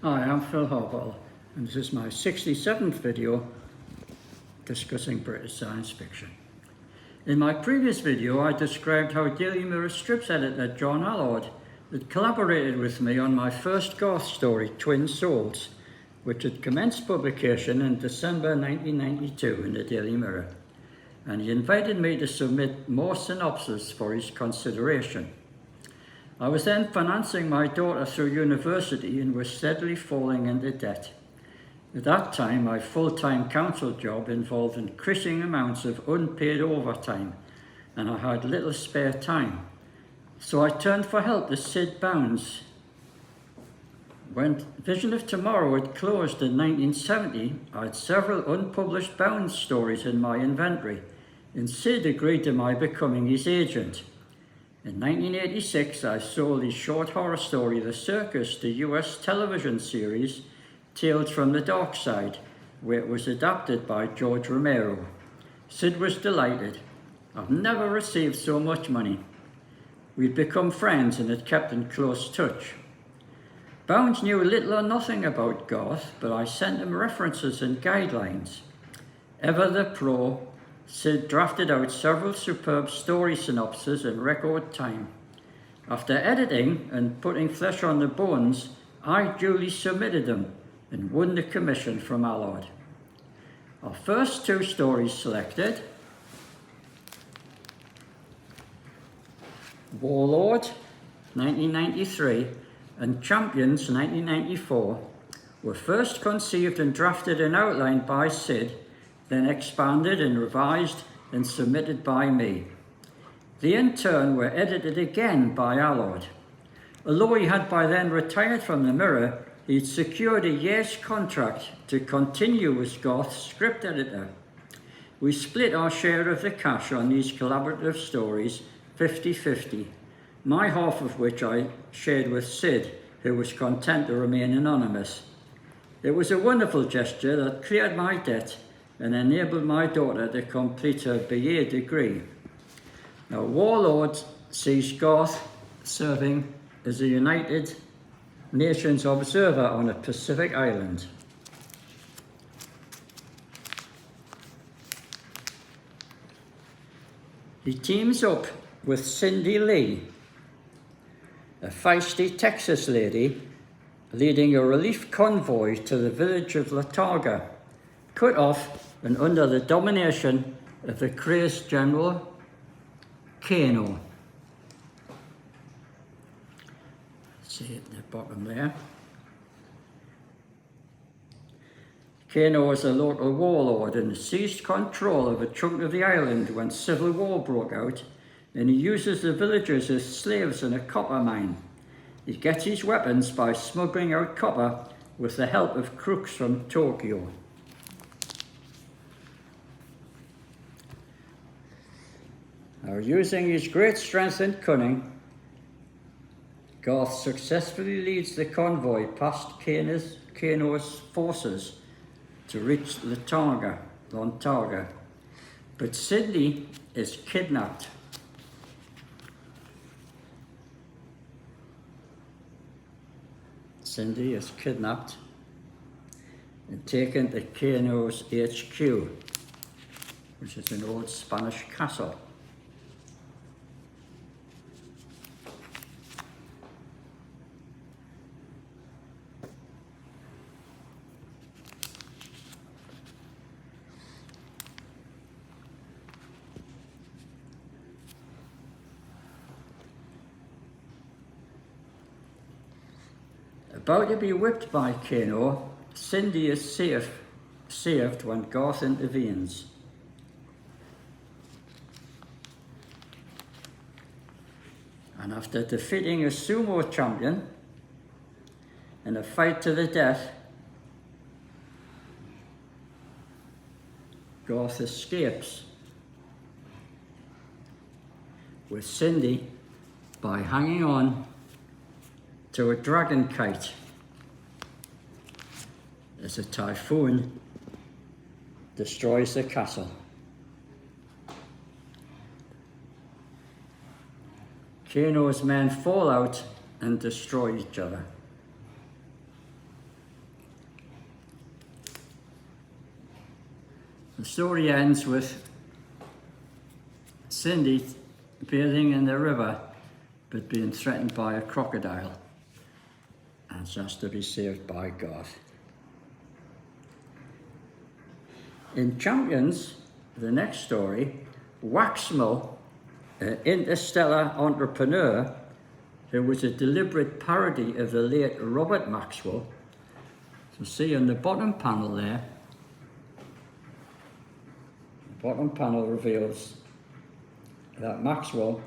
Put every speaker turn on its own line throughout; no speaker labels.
Hi, I'm Phil Hobble, and this is my 67th video discussing British science fiction. In my previous video, I described how Daily Mirror strips editor John Allard had collaborated with me on my first Garth story, Twin Souls, which had commenced publication in December 1992 in the Daily Mirror, and he invited me to submit more synopses for his consideration. I was then financing my daughter through university and was steadily falling into debt. At that time, my full-time council job involved increasing amounts of unpaid overtime, and I had little spare time. So I turned for help to Sid Bounds. When Vision of Tomorrow had closed in 1970, I had several unpublished Bounds stories in my inventory, and Sid agreed to my becoming his agent. In 1986, I sold his short horror story, The Circus, to US television series Tales from the Dark Side, where it was adapted by George Romero. Sid was delighted. I've never received so much money. We'd become friends and had kept in close touch. Bounds knew little or nothing about Garth, but I sent him references and guidelines. Ever the pro, Sid drafted out several superb story synopses in record time. After editing and putting flesh on the bones, I duly submitted them and won the commission from Allard. Our first two stories selected, Warlord, 1993, and Champions, 1994, were first conceived and drafted and outlined by Sid, then expanded and revised and submitted by me. They in turn were edited again by Allard. Although he had by then retired from the Mirror, he'd secured a year's contract to continue as Garth's script editor. We split our share of the cash on these collaborative stories 50-50, my half of which I shared with Sid, who was content to remain anonymous. It was a wonderful gesture that cleared my debt and enabled my daughter to complete her BA degree. Now, Warlord sees Garth serving as a United Nations observer on a Pacific island. He teams up with Cindy Lee, a feisty Texas lady leading a relief convoy to the village of Latauga, cut off and under the domination of the crazed General Kano. See at the bottom there. Kano was a local warlord and seized control of a chunk of the island when civil war broke out, and he uses the villagers as slaves in a copper mine. He gets his weapons by smuggling out copper with the help of crooks from Tokyo. Now, using his great strength and cunning, Garth successfully leads the convoy past Kano's forces to reach Latauga. But Cindy is kidnapped. Cindy is kidnapped and taken to Kano's HQ, which is an old Spanish castle. About to be whipped by Kano, Cindy is saved when Garth intervenes. And after defeating a sumo champion in a fight to the death, Garth escapes with Cindy by hanging on to a dragon kite as a typhoon destroys the castle. Kano's men fall out and destroy each other. The story ends with Cindy bathing in the river but being threatened by a crocodile and she has to be saved by Garth. In Champions, the next story, Waxmill, an interstellar entrepreneur who was a deliberate parody of the late Robert Maxwell. So see in the bottom panel there, the bottom panel reveals that Waxmill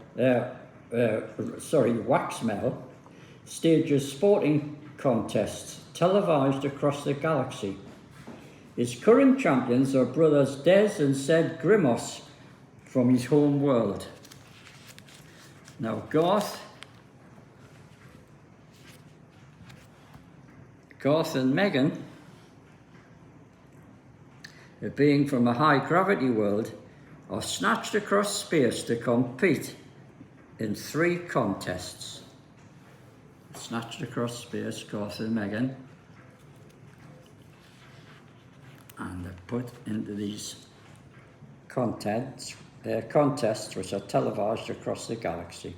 stages sporting contests televised across the galaxy. His current champions are brothers Des and Zed Grimos from his home world. Now Garth and Megan, being from a high gravity world, are snatched across space to compete in 3 contests. Snatched across space, Garth and Megan, and they're put into these contests which are televised across the galaxy.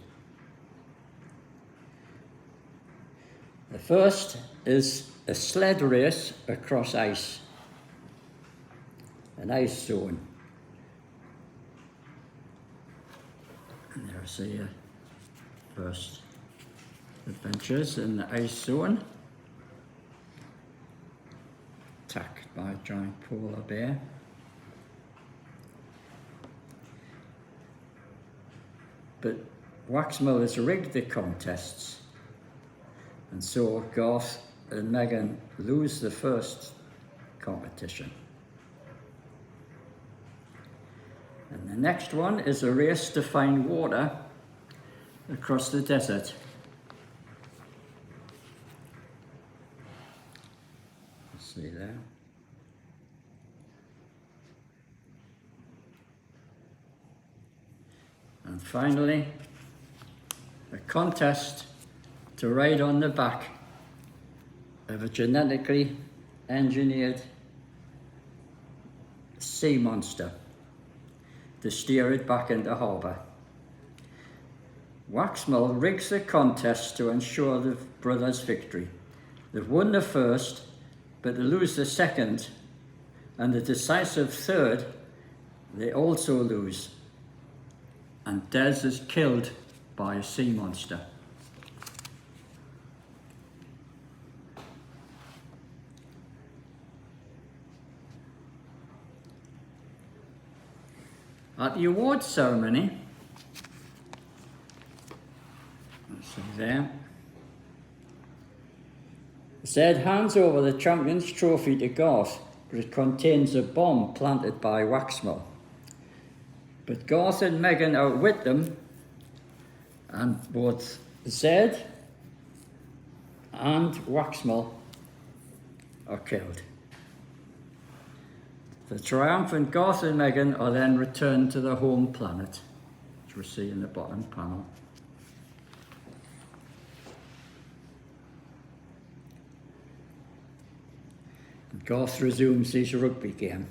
The first is a sled race across ice, an ice zone. And there's the first adventures in the ice zone, attacked by a giant polar bear. But Waxmill has rigged the contests, and so Garth and Megan lose the first competition. And the next one is a race to find water across the desert. See there. And finally, a contest to ride on the back of a genetically engineered sea monster to steer it back into harbour. Waxmill rigs the contest to ensure the brothers' victory. They've won the first, but they lose the second, and the decisive third they also lose. And Des is killed by a sea monster. At the awards ceremony, let's see there, Zed hands over the champion's trophy to Garth, but it contains a bomb planted by Waxmill. But Garth and Megan outwit them, and both Zed and Waxmill are killed. The triumphant Garth and Megan are then returned to their home planet, which we see in the bottom panel. And Garth resumes his rugby game.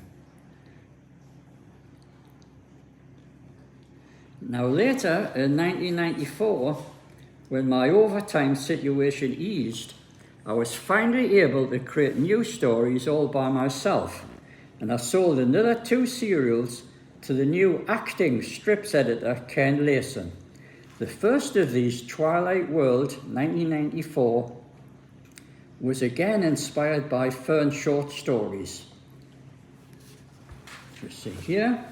Now later, in 1994, when my overtime situation eased, I was finally able to create new stories all by myself, and I sold another 2 serials to the new acting strips editor Ken Layson. The first of these, Twilight World 1994, was again inspired by Fern short stories. Which you see here.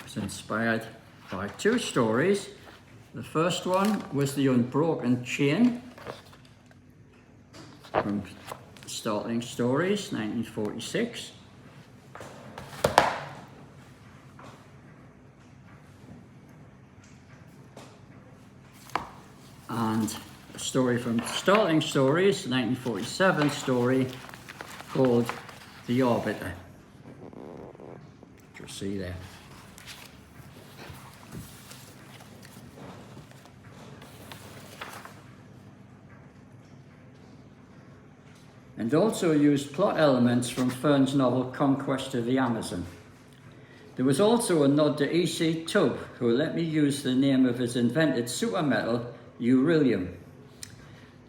It's inspired by 2 stories. The first one was The Unbroken Chain from Startling Stories, 1946. And a story from Startling Stories, 1947 story called The Arbiter, which you'll see there. and also used plot elements from Fern's novel Conquest of the Amazon. There was also a nod to E.C. Tubb, who let me use the name of his invented supermetal, beryllium.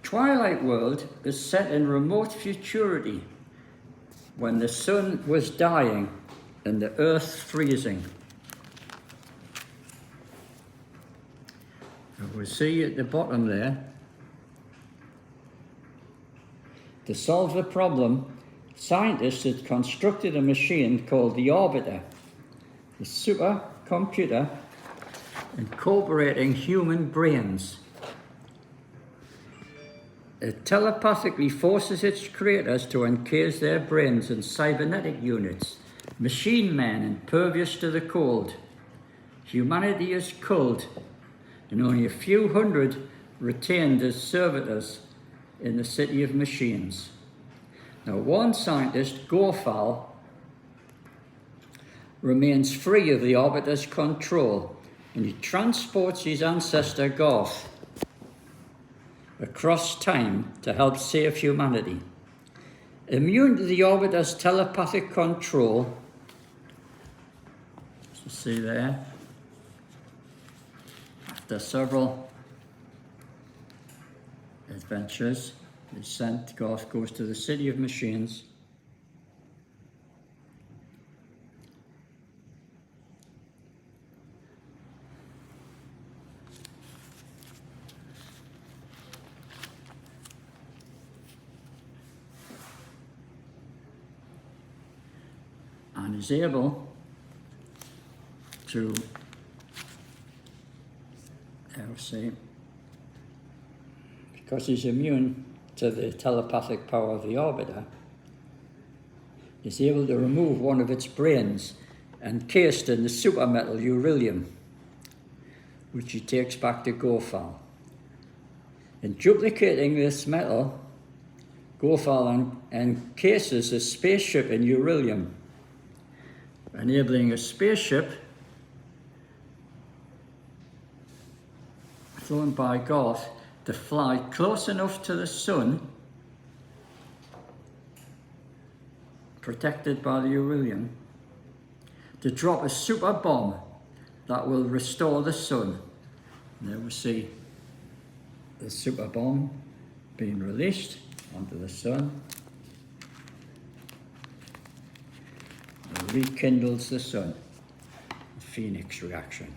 Twilight World is set in remote futurity, when the sun was dying and the earth freezing. We'll see at the bottom there. To solve the problem, scientists had constructed a machine called the Orbiter, a supercomputer incorporating human brains. It telepathically forces its creators to encase their brains in cybernetic units, machine men impervious to the cold. Humanity is culled, and only a few hundred retained as servitors in the city of machines. Now, one scientist, Garth, remains free of the Orbiter's control, and he transports his ancestor Garth across time to help save humanity. Immune to the Orbiter's telepathic control, as you see there, after several adventures, Garth goes to the city of machines. And is able to, because he's immune to the telepathic power of the Orbiter, he's able to remove one of its brains encased in the supermetal beryllium, which he takes back to Garth. In duplicating this metal, Garth encases a spaceship in beryllium, enabling a spaceship flown by Garth to fly close enough to the sun, protected by the beryllium, to drop a super bomb that will restore the sun. And there we see the super bomb being released onto the sun. It rekindles the sun. Phoenix reaction.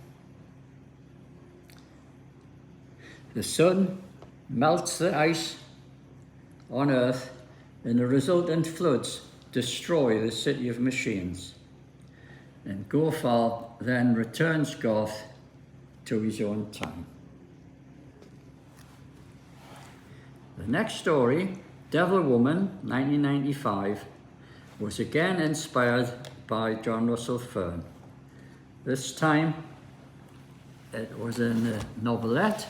The sun melts the ice on Earth, and the resultant floods destroy the city of machines. And Garth then returns Garth to his own time. The next story, Devil Woman, 1995, was again inspired by John Russell Fern. This time it was in the novelette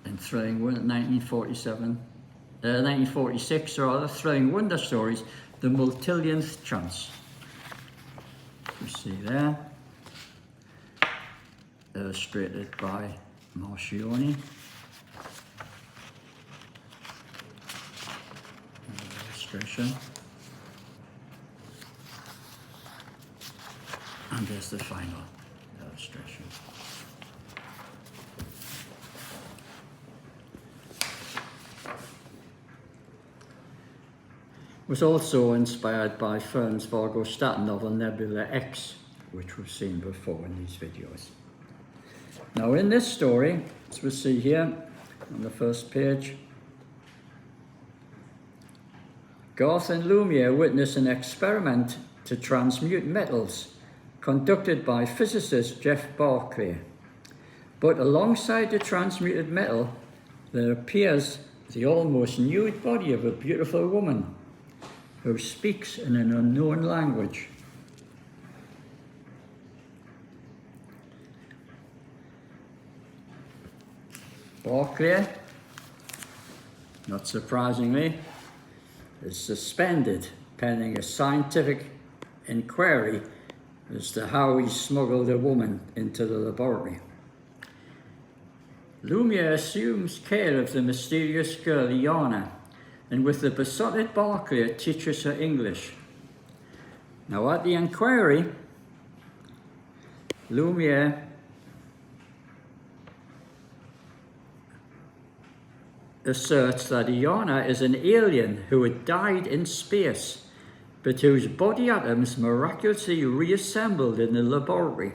in Thrilling 1946 rather, Thrilling Wonder Stories, The Multillionth Chance. You see there, illustrated by Marcioni. Illustration. And there's the final illustration. Was also inspired by Fern's Vargo Statten novel Nebula X, which we've seen before in these videos. Now in this story, as we see here on the first page, Garth and Lumiere witness an experiment to transmute metals conducted by physicist Jeff Barclay. But alongside the transmuted metal, there appears the almost nude body of a beautiful woman who speaks in an unknown language. Barclay, not surprisingly, is suspended pending a scientific inquiry as to how he smuggled a woman into the laboratory. Lumiere assumes care of the mysterious girl Iana and with the besotted Barclay teaches her English. Now at the inquiry, Lumiere asserts that Iona is an alien who had died in space, but whose body atoms miraculously reassembled in the laboratory.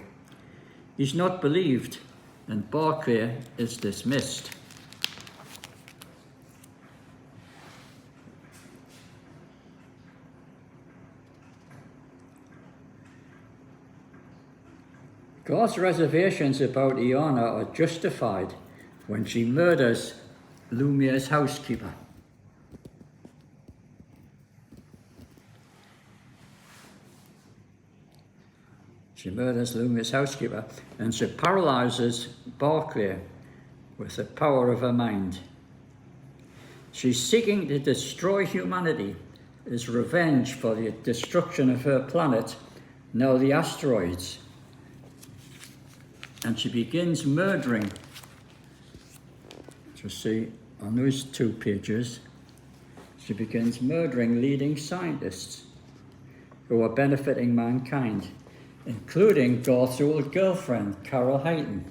He's not believed, and Barclay is dismissed. Garth's reservations about Iona are justified when she murders Lumiere's housekeeper. She murders Lumiere's housekeeper, and she paralyzes Barclay with the power of her mind. She's seeking to destroy humanity as revenge for the destruction of her planet, now the asteroids. And she begins murdering, you see on those 2 pages, she begins murdering leading scientists who are benefiting mankind, including Garth's old girlfriend, Carol Hayton.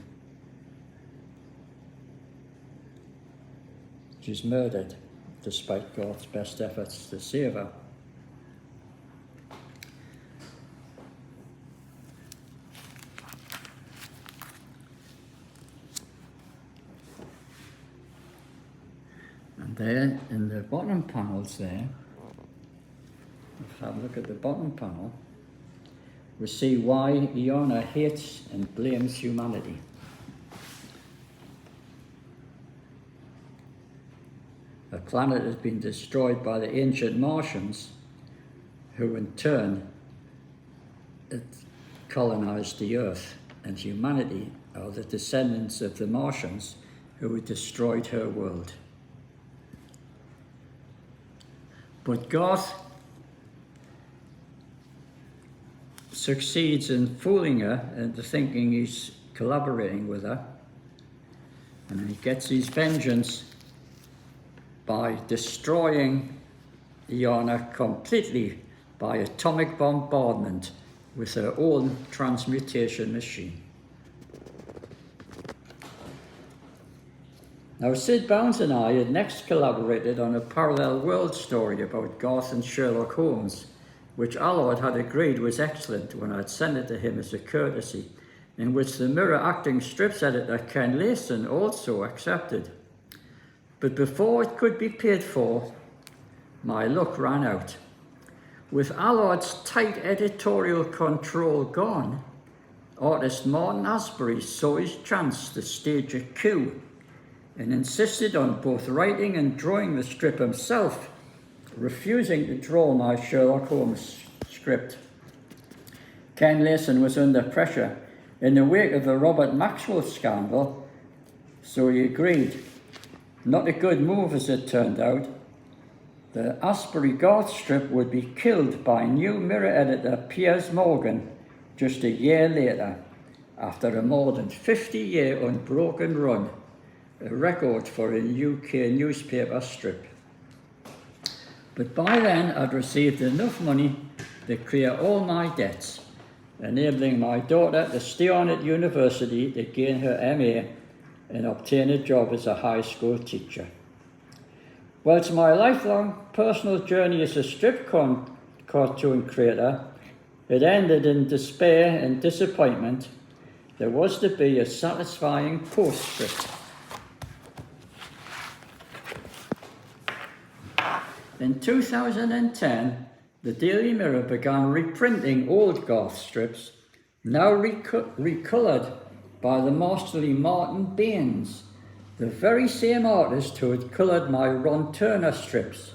She's murdered despite Garth's best efforts to save her. And there, in the bottom panels there, let's have a look at the bottom panel, we see why Iona hates and blames humanity. Her planet has been destroyed by the ancient Martians, who in turn had colonized the Earth, and humanity are the descendants of the Martians who had destroyed her world. But Garth succeeds in fooling her into thinking he's collaborating with her, and he gets his vengeance by destroying Iona completely by atomic bombardment with her own transmutation machine. Now, Sid Bounds and I had next collaborated on a parallel world story about Garth and Sherlock Holmes, which Allard had agreed was excellent when I'd sent it to him as a courtesy, in which the Mirror acting strips editor Ken Layson also accepted. But before it could be paid for, my luck ran out. With Allard's tight editorial control gone, artist Martin Asbury saw his chance to stage a coup and insisted on both writing and drawing the strip himself, refusing to draw my Sherlock Holmes script. Ken Layson was under pressure in the wake of the Robert Maxwell scandal, so he agreed. Not a good move, as it turned out. The Asbury Garth strip would be killed by new Mirror editor Piers Morgan just a year later, after a more than 50-year unbroken run, a record for a UK newspaper strip. But by then I'd received enough money to clear all my debts, enabling my daughter to stay on at university to gain her MA and obtain a job as a high school teacher. Whilst my lifelong personal journey as a strip cartoon creator had ended in despair and disappointment, there was to be a satisfying postscript. In 2010, the Daily Mirror began reprinting old Garth strips, now recoloured by the masterly Martin Baines, the very same artist who had coloured my Ron Turner strips.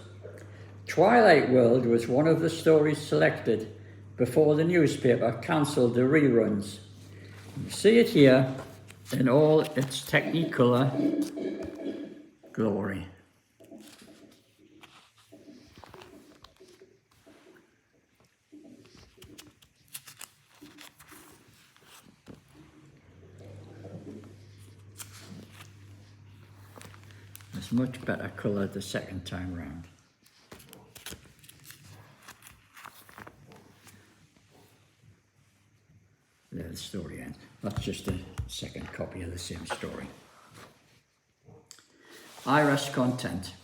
Twilight World was one of the stories selected before the newspaper cancelled the reruns. You see it here in all its Technicolor glory. It's much better coloured the second time round. There the story ends. That's just a second copy of the same story. I rest content.